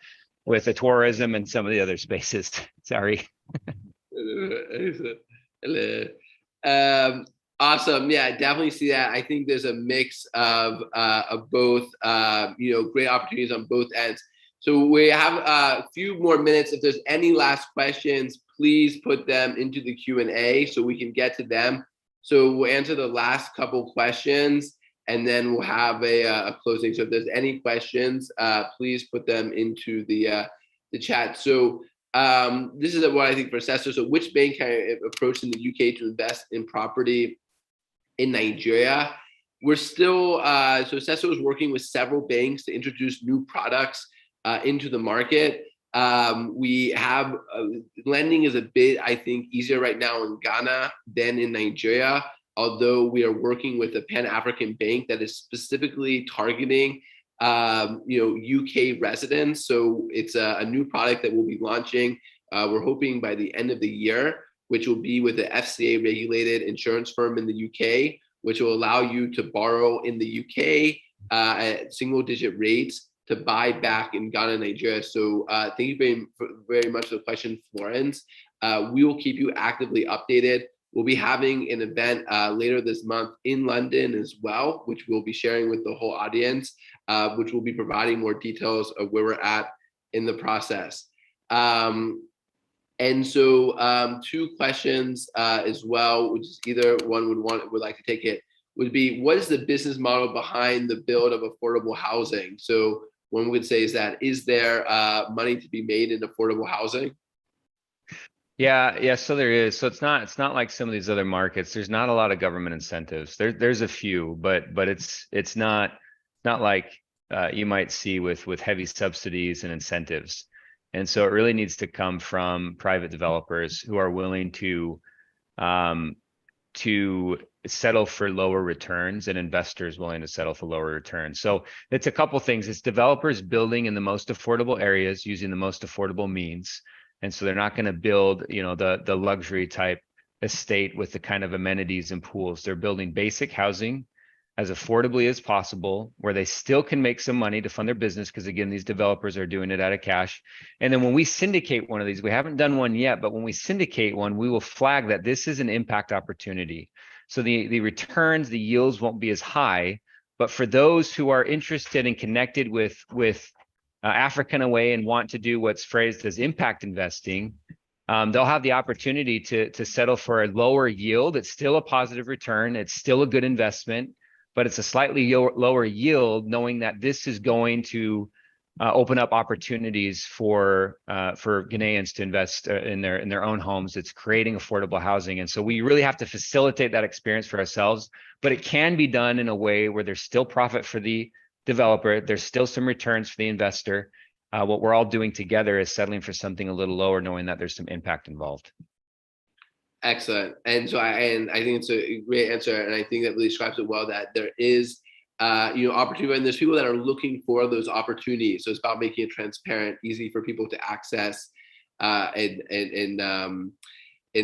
the tourism and some of the other spaces. Sorry. Awesome. Yeah, I definitely see that. I think there's a mix of both, great opportunities on both ends. So we have a few more minutes. If there's any last questions, please put them into the Q&A so we can get to them. So we'll answer the last couple questions, and then we'll have a closing. So if there's any questions, please put them into the chat. So this is what I think for Sesso. So which bank can I approach in the UK to invest in property in Nigeria? We're still, so Sesso is working with several banks to introduce new products into the market. We have, lending is a bit, I think, easier right now in Ghana than in Nigeria, although we are working with a Pan-African bank that is specifically targeting UK residents. So it's a new product that we'll be launching. We're hoping by the end of the year, which will be with the FCA regulated insurance firm in the UK, which will allow you to borrow in the UK at single digit rates to buy back in Ghana and Nigeria. So thank you very much for the question, Florence. We will keep you actively updated. We'll be having an event later this month in London as well, which we'll be sharing with the whole audience, which will be providing more details of where we're at in the process. And so two questions as well, which is either one would like to take it, would be, what is the business model behind the build of affordable housing? So one would say is there money to be made in affordable housing? Yeah. So there is. So it's not like some of these other markets. There's not a lot of government incentives. There's a few, but it's not like you might see with heavy subsidies and incentives. And so it really needs to come from private developers who are willing to settle for lower returns, and investors willing to settle for lower returns. So it's a couple things. It's developers building in the most affordable areas using the most affordable means. And so they're not going to build, the luxury type estate with the kind of amenities and pools. They're building basic housing as affordably as possible, where they still can make some money to fund their business, because again, these developers are doing it out of cash. And then when we syndicate one of these, we haven't done one yet, but when we syndicate one, we will flag that this is an impact opportunity. So the returns, the yields won't be as high, but for those who are interested and connected with African Away and want to do what's phrased as impact investing, they'll have the opportunity to settle for a lower yield. It's still a positive return. It's still a good investment, but it's a slightly lower yield, knowing that this is going to open up opportunities for Ghanaians to invest in their own homes. It's creating affordable housing. And so we really have to facilitate that experience for ourselves, but it can be done in a way where there's still profit for the developer. There's still some returns for the investor. What we're all doing together is settling for something a little lower, knowing that there's some impact involved. Excellent. And so I think it's a great answer. And I think that really describes it well, that there is, opportunity, and there's people that are looking for those opportunities. So it's about making it transparent, easy for people to access, in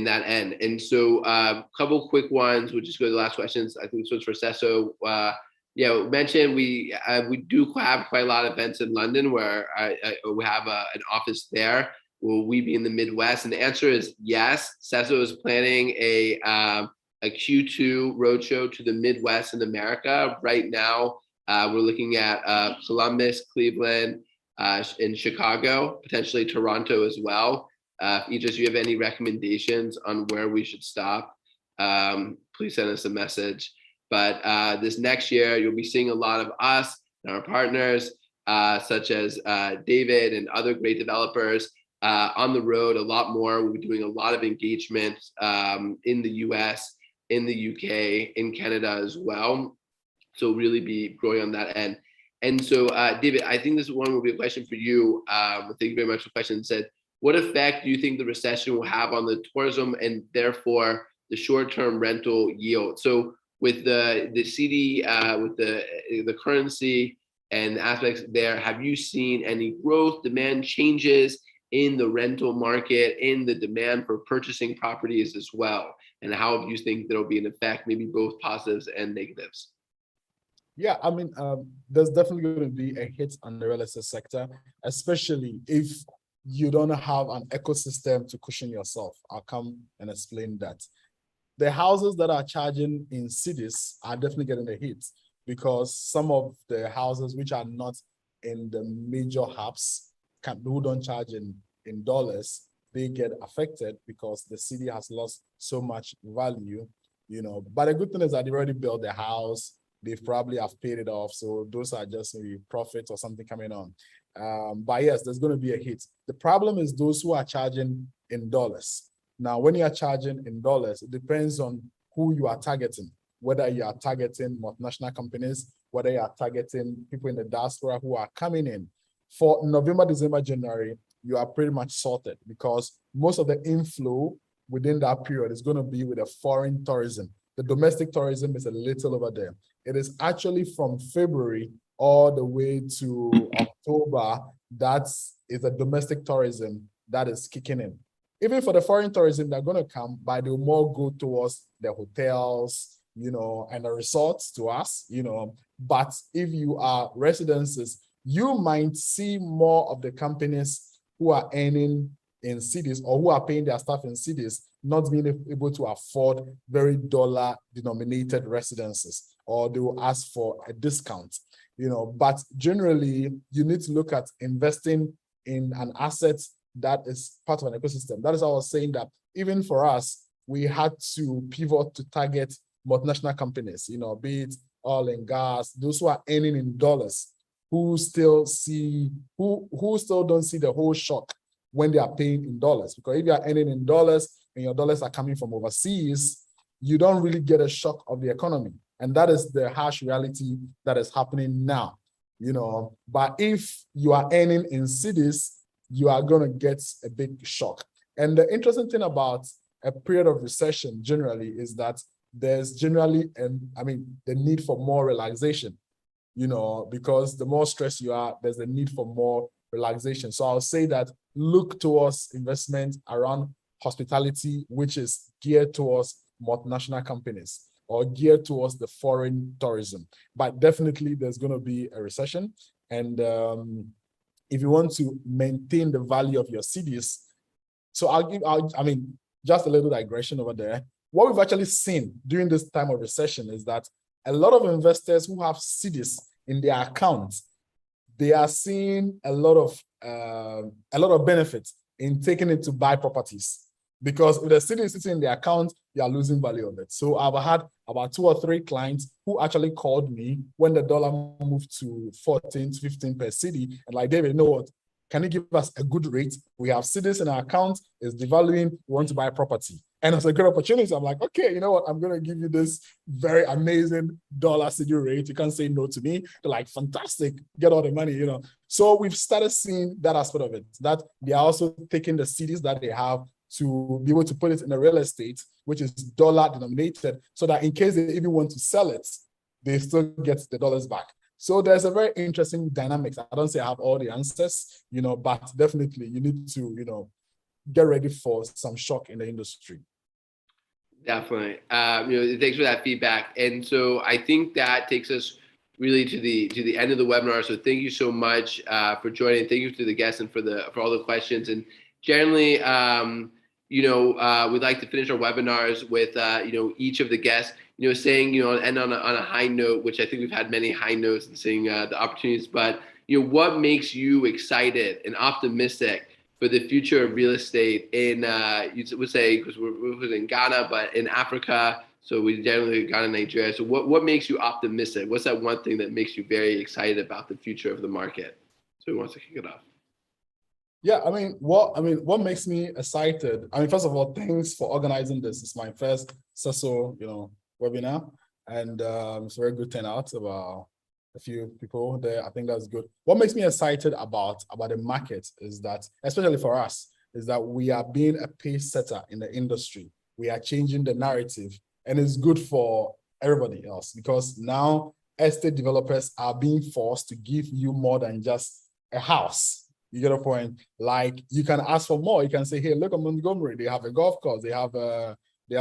that end. And so a couple quick ones, we'll just go to the last questions. I think this one's for Sesso. Mentioned we do have quite a lot of events in London where we have an office there. Will we be in the Midwest? And the answer is yes. Sesso is planning a Q2 roadshow to the Midwest in America. Right now, we're looking at Columbus, Cleveland, and Chicago, potentially Toronto as well. If each of you have any recommendations on where we should stop, please send us a message. But this next year, you'll be seeing a lot of us and our partners, such as David and other great developers on the road a lot more. We'll be doing a lot of engagement in the US, in the UK, in Canada as well. So really be growing on that end. And so, David, I think this one will be a question for you. Thank you very much for the question. It said, what effect do you think the recession will have on the tourism and therefore the short-term rental yield? So with the CD, with the currency and the aspects there, have you seen any growth, demand changes in the rental market, in the demand for purchasing properties as well? And how do you think there'll be an effect, maybe both positives and negatives? Yeah, I mean, there's definitely going to be a hit on the real estate sector, especially if you don't have an ecosystem to cushion yourself. I'll come and explain that. The houses that are charging in cities are definitely getting a hit because some of the houses which are not in the major hubs, who don't charge in dollars, they get affected because the city has lost so much value, you know. But the good thing is that they've already built the house. They probably have paid it off. So those are just maybe profit or something coming on. But yes, there's going to be a hit. The problem is those who are charging in dollars. Now, when you are charging in dollars, it depends on who you are targeting, whether you are targeting multinational companies, whether you are targeting people in the diaspora who are coming in. For November, December, January, you are pretty much sorted because most of the inflow within that period is going to be with a foreign tourism. The domestic tourism is a little over there. It is actually from February all the way to October that is a domestic tourism that is kicking in. Even for the foreign tourism, they're going to come, but they'll more go towards the hotels, you know, and the resorts to us, you know. But if you are residences, you might see more of the companies who are earning in cities or who are paying their staff in cities not being able to afford very dollar denominated residences, or they will ask for a discount, you know. But generally, you need to look at investing in an asset that is part of an ecosystem. That is why I was saying that even for us, we had to pivot to target multinational companies, you know, be it oil and gas, those who are earning in dollars, who still don't see the whole shock when they are paying in dollars. Because if you are earning in dollars and your dollars are coming from overseas, you don't really get a shock of the economy. And that is the harsh reality that is happening now, you know. But if you are earning in cities, you are going to get a big shock. And the interesting thing about a period of recession generally is that there's generally, the need for more relaxation, you know, because the more stressed you are, there's a need for more relaxation. So I'll say that look towards investment around hospitality, which is geared towards multinational companies or geared towards the foreign tourism. But definitely there's going to be a recession. And if you want to maintain the value of your cities, so just a little digression over there. What we've actually seen during this time of recession is that a lot of investors who have cities in their accounts, they are seeing a lot of benefits in taking it to buy properties. Because if the city is sitting in the account, you are losing value of it. So I've had about 2 or 3 clients who actually called me when the dollar moved to 14 to 15 per city. And like, David, you know what? Can you give us a good rate? We have cities in our account, it's devaluing, we want to buy property. And it's a good opportunity. I'm like, okay, you know what? I'm going to give you this very amazing dollar city rate. You can't say no to me. They're like, fantastic, get all the money, you know. So we've started seeing that aspect of it, that they are also taking the cities that they have to be able to put it in a real estate, which is dollar denominated, so that in case they even want to sell it, they still get the dollars back. So there's a very interesting dynamics. I don't say I have all the answers, you know, but definitely you need to, you know, get ready for some shock in the industry. Definitely. Thanks for that feedback. And so I think that takes us really to the end of the webinar. So thank you so much for joining. Thank you to the guests and for all the questions. And generally, we'd like to finish our webinars with each of the guests, saying, end on a high note, which I think we've had many high notes and seeing the opportunities. But what makes you excited and optimistic for the future of real estate in, you would say, because we're in Ghana, but in Africa, so we generally Ghana, Nigeria. So what makes you optimistic? What's that one thing that makes you very excited about the future of the market? So who wants to kick it off? Yeah, what makes me excited? I mean, first of all, thanks for organizing this. It's my first CESO, webinar, and it's a very good turnout, about a few people there. I think that's good. What makes me excited about the market is that, especially for us, is that we are being a pace setter in the industry. We are changing the narrative, and it's good for everybody else, because now estate developers are being forced to give you more than just a house. You get a point? Like, you can ask for more. You can say, hey, look at Montgomery. They have a golf course. They are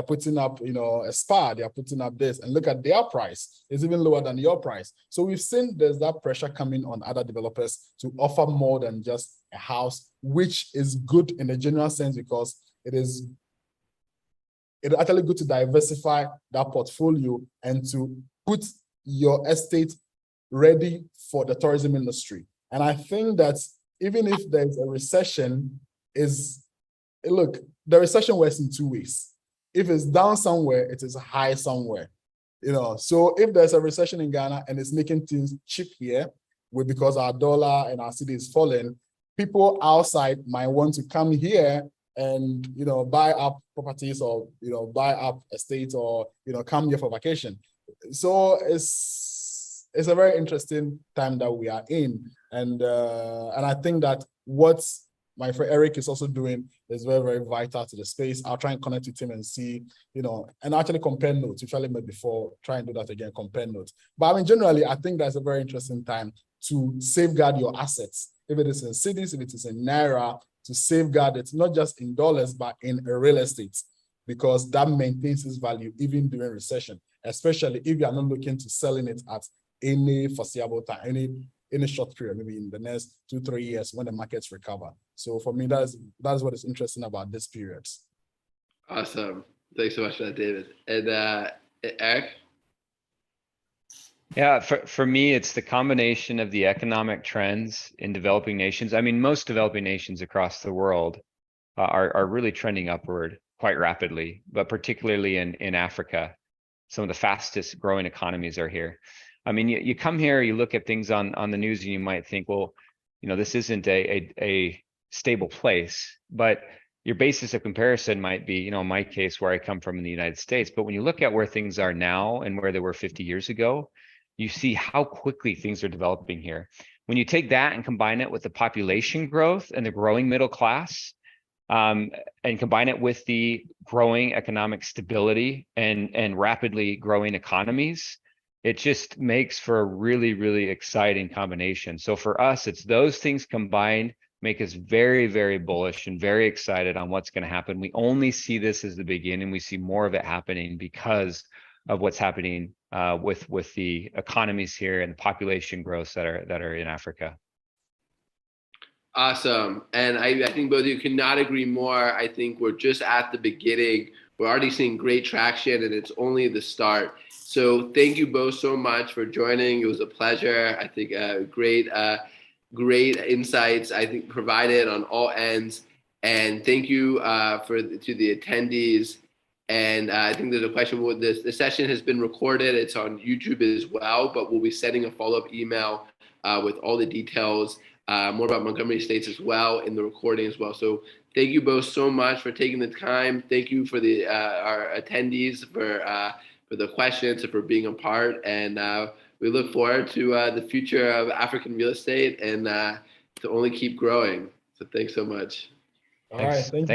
putting up, a spa. They are putting up this, and look at their price. It's even lower than your price. So we've seen there's that pressure coming on other developers to offer more than just a house, which is good in a general sense, because it's actually good to diversify that portfolio and to put your estate ready for the tourism industry. And I think that even if there's a recession, the recession works in two ways. If it's down somewhere, it is high somewhere. So if there's a recession in Ghana and it's making things cheap here, because our dollar and our cedi is falling, people outside might want to come here and buy up properties, or buy up estates, or come here for vacation. So it's a very interesting time that we are in. And I think that what my friend Eric is also doing is very, very vital to the space. I'll try and connect with him and see, and actually compare notes, which I made before. Try and do that again, compare notes. But I mean, generally, I think that's a very interesting time to safeguard your assets. If it is in cities, if it is in Naira, to safeguard it, not just in dollars, but in real estate, because that maintains its value even during recession, especially if you are not looking to selling it at any foreseeable time, in a short period, maybe in the next 2-3 years when the markets recover. So for me, that's what is interesting about this period. Awesome. Thanks so much for that, David. And Eric? Yeah, for me, it's the combination of the economic trends in developing nations. I mean, most developing nations across the world are really trending upward quite rapidly, but particularly in Africa, some of the fastest growing economies are here. I mean, you come here, you look at things on the news, and you might think, well, this isn't a stable place, but your basis of comparison might be, in my case, where I come from in the United States. But when you look at where things are now and where they were 50 years ago, you see how quickly things are developing here. When you take that and combine it with the population growth and the growing middle class, and combine it with the growing economic stability and rapidly growing economies, it just makes for a really, really exciting combination. So for us, it's those things combined make us very, very bullish and very excited on what's going to happen. We only see this as the beginning. We see more of it happening because of what's happening with the economies here and the population growth that are in Africa. Awesome. And I think both of you cannot agree more. I think we're just at the beginning. We're already seeing great traction, and it's only the start. So thank you both so much for joining. It was a pleasure. I think great insights, I think, provided on all ends. And thank you to the attendees. And I think there's a question. The session has been recorded. It's on YouTube as well, but we'll be sending a follow-up email with all the details, more about Montgomery Estates as well, in the recording as well. So thank you both so much for taking the time. Thank you for our attendees for the questions and for being a part. And we look forward to the future of African real estate and to only keep growing. So thanks so much. All right. Thank you.